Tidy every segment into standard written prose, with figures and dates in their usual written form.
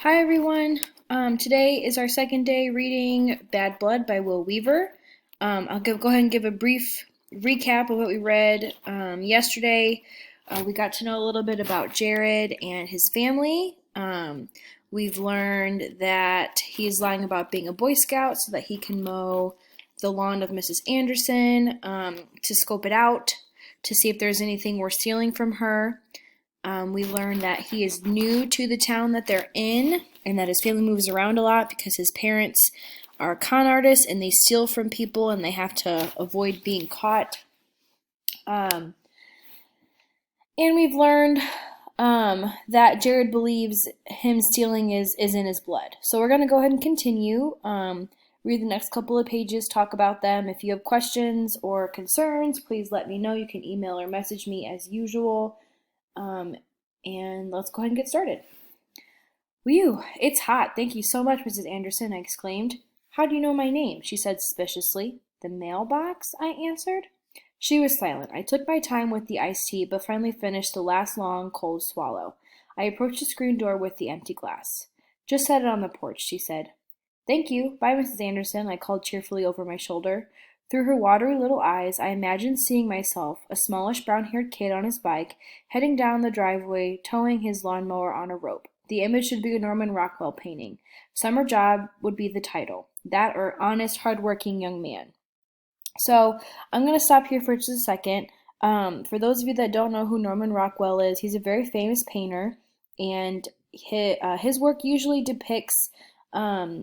Hi everyone. Today is our second day reading Bad Blood by Will Weaver. Go ahead and give a brief recap of what we read yesterday. We got to know a little bit about Jared and his family. We've learned that he's lying about being a Boy Scout so that he can mow the lawn of Mrs. Anderson to scope it out to see if there's anything we're stealing from her. We learned that he is new to the town that they're in and that his family moves around a lot because his parents are con artists and they steal from people and they have to avoid being caught. And we've learned that Jared believes him stealing is in his blood. So we're going to go ahead and continue. Read the next couple of pages, talk about them. If you have questions or concerns, please let me know. You can email or message me as usual. And let's go ahead and get started. Whew, it's hot. Thank you so much, Mrs. Anderson, I exclaimed. How do you know my name? She said suspiciously. The mailbox, I answered. She was silent. I took my time with the iced tea, but finally finished the last long, cold swallow. I approached the screen door with the empty glass. Just set it on the porch, she said. Thank you. Bye, Mrs. Anderson, I called cheerfully over my shoulder. Through her watery little eyes, I imagined seeing myself, a smallish brown-haired kid on his bike, heading down the driveway, towing his lawnmower on a rope. The image should be a Norman Rockwell painting. Summer Job would be the title. That or Honest, Hard-Working Young Man. So I'm going to stop here for just a second. For those of you that don't know who Norman Rockwell is, he's a very famous painter, and his work usually depicts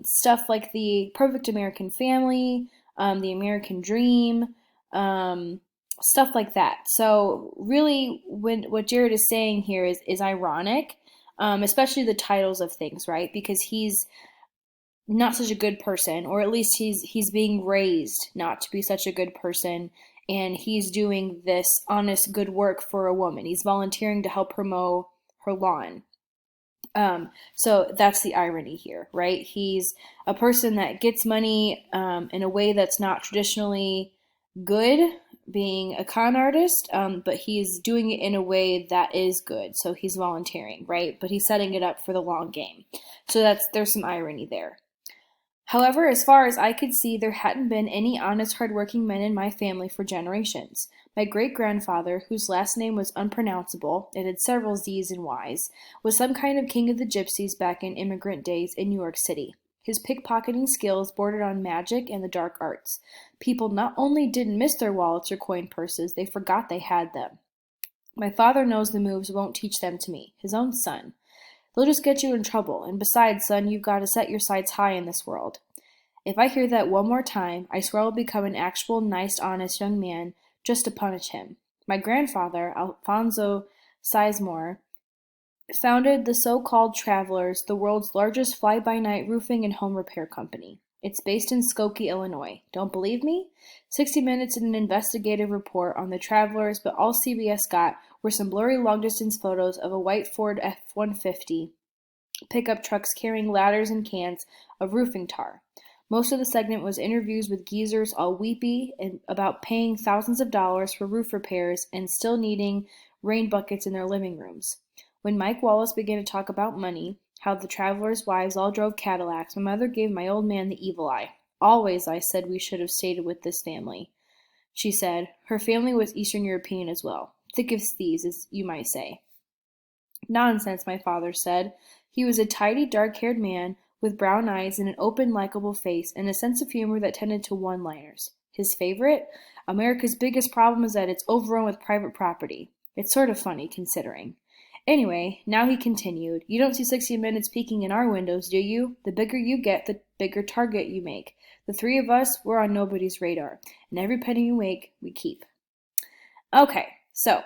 stuff like the perfect American family, the American dream, stuff like that. So really, what Jared is saying here is ironic, especially the titles of things, right? Because he's not such a good person, or at least he's being raised not to be such a good person, and he's doing this honest good work for a woman. He's volunteering to help her mow her lawn. So that's the irony here, right? He's a person that gets money in a way that's not traditionally good, being a con artist, but he's doing it in a way that is good. So he's volunteering, right? But he's setting it up for the long game. So there's some irony there. However, as far as I could see, there hadn't been any honest, hard-working men in my family for generations. My great-grandfather, whose last name was unpronounceable, it had several Z's and Y's, was some kind of king of the gypsies back in immigrant days in New York City. His pickpocketing skills bordered on magic and the dark arts. People not only didn't miss their wallets or coin purses, they forgot they had them. My father knows the moves, won't teach them to me, his own son. They'll just get you in trouble, and besides, son, you've got to set your sights high in this world. If I hear that one more time, I swear I'll become an actual, nice, honest young man just to punish him. My grandfather, Alfonso Sizemore, founded the so-called Travelers, the world's largest fly-by-night roofing and home repair company. It's based in Skokie, Illinois. Don't believe me? 60 Minutes did an investigative report on the Travelers, but all CBS got were some blurry long-distance photos of a white Ford F-150 pickup trucks carrying ladders and cans of roofing tar. Most of the segment was interviews with geezers all weepy and about paying thousands of dollars for roof repairs and still needing rain buckets in their living rooms. When Mike Wallace began to talk about money, how the travelers' wives all drove Cadillacs, my mother gave my old man the evil eye. Always, I said, we should have stayed with this family. She said, her family was Eastern European as well. Thick as thieves, as you might say. Nonsense, my father said. He was a tidy, dark-haired man with brown eyes and an open, likable face and a sense of humor that tended to one-liners. His favorite? America's biggest problem is that it's overrun with private property. It's sort of funny, considering. Anyway, now he continued, you don't see 60 Minutes peeking in our windows, do you? The bigger you get, the bigger target you make. The three of us, we're on nobody's radar, and every penny you make, we keep. Okay, so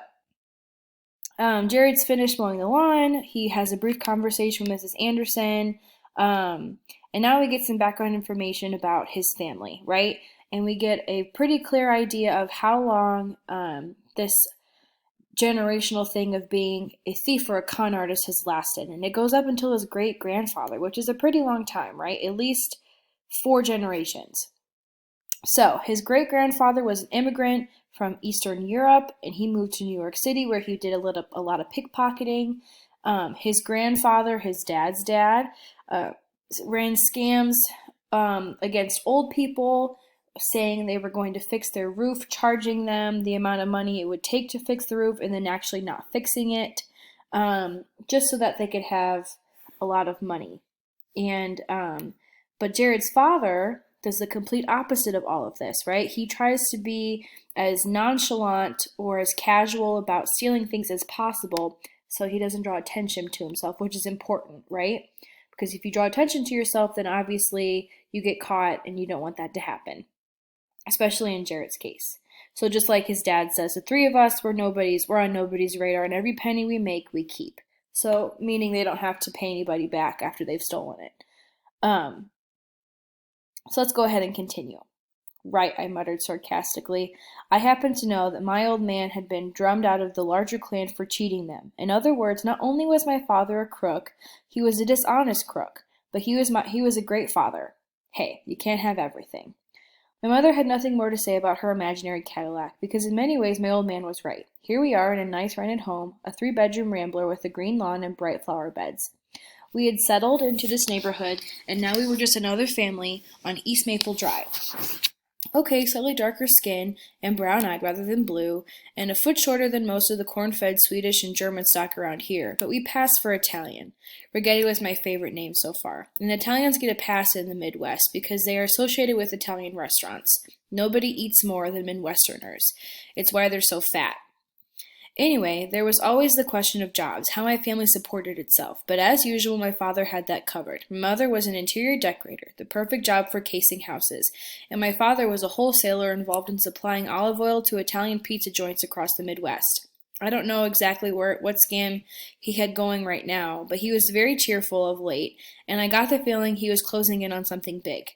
Jared's finished mowing the lawn. He has a brief conversation with Mrs. Anderson. And now we get some background information about his family, right? And we get a pretty clear idea of how long this generational thing of being a thief or a con artist has lasted. And it goes up until his great-grandfather, which is a pretty long time, right? At least 4 generations. So his great-grandfather was an immigrant from Eastern Europe, and he moved to New York City where he did a lot of pickpocketing. His grandfather, his dad's dad, uh, ran scams against old people, saying they were going to fix their roof, charging them the amount of money it would take to fix the roof, and then actually not fixing it, just so that they could have a lot of money. And but Jared's father does the complete opposite of all of this, right? He tries to be as nonchalant or as casual about stealing things as possible so he doesn't draw attention to himself, which is important, right? Because if you draw attention to yourself, then obviously you get caught and you don't want that to happen, especially in Jared's case. So just like his dad says, the three of us, we're on nobody's radar, and every penny we make, we keep. So meaning they don't have to pay anybody back after they've stolen it. Um, so let's go ahead and continue. Right, I muttered sarcastically. I happened to know that my old man had been drummed out of the larger clan for cheating them. In other words, not only was my father a crook, he was a dishonest crook, but he was a great father. Hey, you can't have everything. My mother had nothing more to say about her imaginary Cadillac, because in many ways my old man was right. Here we are in a nice rented home, a 3-bedroom rambler with a green lawn and bright flower beds. We had settled into this neighborhood, and now we were just another family on East Maple Drive. Okay, slightly darker skin and brown-eyed rather than blue, and a foot shorter than most of the corn-fed Swedish and German stock around here, but we passed for Italian. Rigetti was my favorite name so far. And Italians get a pass in the Midwest because they are associated with Italian restaurants. Nobody eats more than Midwesterners. It's why they're so fat. Anyway, there was always the question of jobs, how my family supported itself, but as usual my father had that covered. My mother was an interior decorator, the perfect job for casing houses, and my father was a wholesaler involved in supplying olive oil to Italian pizza joints across the Midwest. I don't know exactly what scam he had going right now, but he was very cheerful of late, and I got the feeling he was closing in on something big.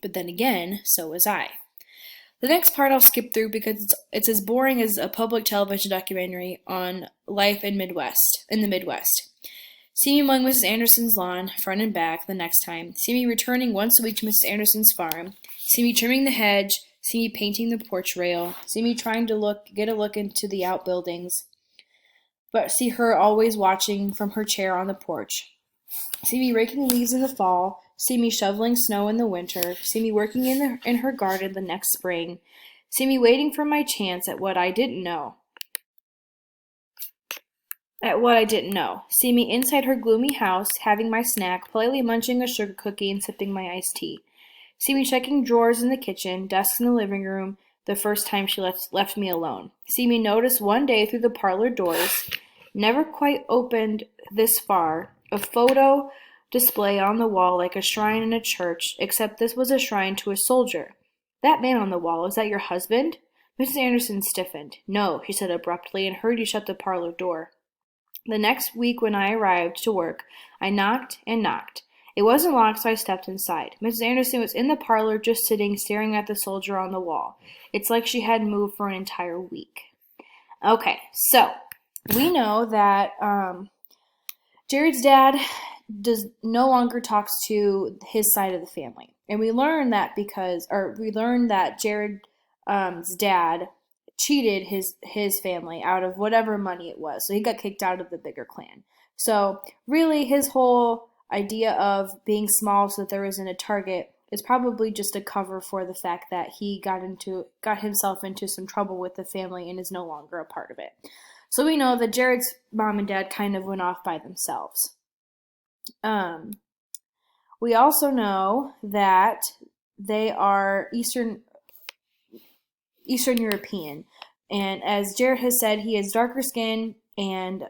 But then again, so was I. The next part I'll skip through because it's as boring as a public television documentary on life in the Midwest. See me mowing Mrs. Anderson's lawn, front and back, the next time. See me returning once a week to Mrs. Anderson's farm. See me trimming the hedge. See me painting the porch rail. See me trying to get a look into the outbuildings. But see her always watching from her chair on the porch. See me raking leaves in the fall. See me shoveling snow in the winter. See me working in her garden the next spring. See me waiting for my chance at what I didn't know. See me inside her gloomy house, having my snack, politely munching a sugar cookie and sipping my iced tea. See me checking drawers in the kitchen, desks in the living room, the first time she left me alone. See me notice one day through the parlor doors, never quite opened this far, a photo display on the wall like a shrine in a church, except this was a shrine to a soldier. That man on the wall, is that your husband? Mrs. Anderson stiffened. No, she said abruptly, and hurried to shut the parlor door. The next week when I arrived to work, I knocked and knocked. It wasn't locked, so I stepped inside. Mrs. Anderson was in the parlor just sitting, staring at the soldier on the wall. It's like she hadn't moved for an entire week. Okay, so we know that Jared's dad no longer talks to his side of the family. And we learn that Jared's dad cheated his family out of whatever money it was. So he got kicked out of the bigger clan. So really his whole idea of being small so that there isn't a target is probably just a cover for the fact that he got himself into some trouble with the family and is no longer a part of it. So we know that Jared's mom and dad kind of went off by themselves. We also know that they are Eastern European, and as Jared has said, he has darker skin and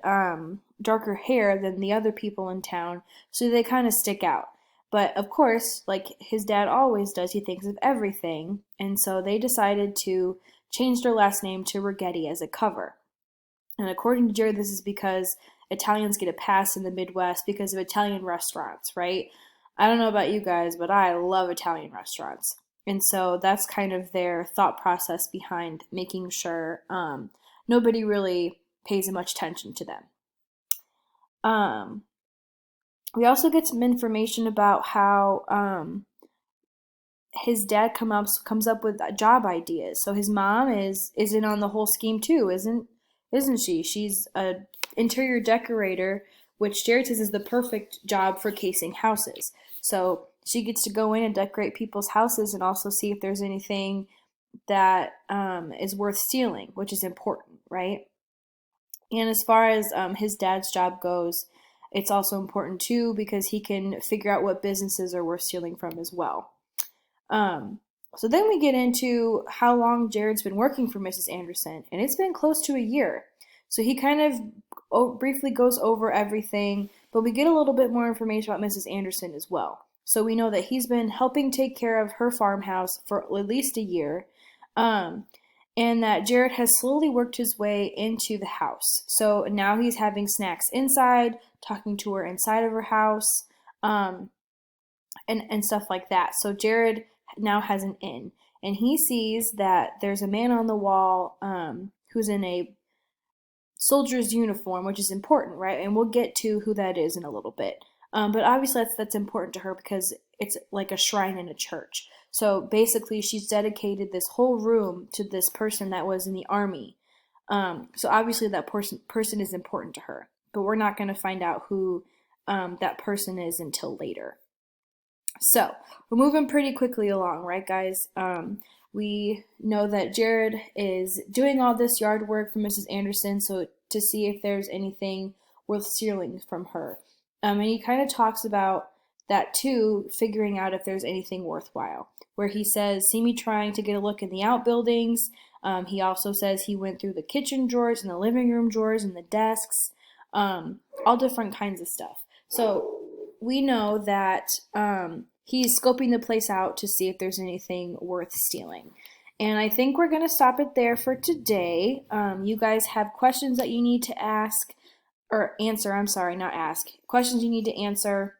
darker hair than the other people in town, so they kind of stick out. But of course, like his dad always does, he thinks of everything, and so they decided to change their last name to Rigetti as a cover. And according to Jared, this is because Italians get a pass in the Midwest because of Italian restaurants, right? I don't know about you guys, but I love Italian restaurants. And so that's kind of their thought process behind making sure nobody really pays much attention to them. We also get some information about how his dad comes up with job ideas. So his mom is in on the whole scheme too, isn't she? She's interior decorator, which Jared says is the perfect job for casing houses. So she gets to go in and decorate people's houses and also see if there's anything that is worth stealing, which is important, right? And as far as his dad's job goes, it's also important too because he can figure out what businesses are worth stealing from as well. Um, so then we get into how long Jared's been working for Mrs. Anderson, and it's been close to a year. So he kind of briefly goes over everything, but we get a little bit more information about Mrs. Anderson as well. So we know that he's been helping take care of her farmhouse for at least a year, um, and that Jared has slowly worked his way into the house. So now he's having snacks inside, talking to her inside of her house. Um, and stuff like that. So Jared now has an in, and he sees that there's a man on the wall who's in a soldier's uniform, which is important, right? And we'll get to who that is in a little bit. But obviously that's important to her because it's like a shrine in a church. So basically, she's dedicated this whole room to this person that was in the army. So obviously that person is important to her, but we're not going to find out who that person is until later. So we're moving pretty quickly along, right, guys? We know that Jared is doing all this yard work for Mrs. Anderson, so to see if there's anything worth stealing from her. And he kind of talks about that too, figuring out if there's anything worthwhile. Where he says, "See me trying to get a look in the outbuildings." He also says he went through the kitchen drawers and the living room drawers and the desks, all different kinds of stuff. So we know that he's scoping the place out to see if there's anything worth stealing. And I think we're going to stop it there for today. You guys have questions that you need to ask, or answer, I'm sorry, not ask. Questions you need to answer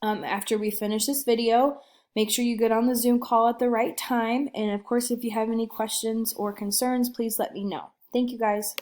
after we finish this video. Make sure you get on the Zoom call at the right time. And of course, if you have any questions or concerns, please let me know. Thank you guys.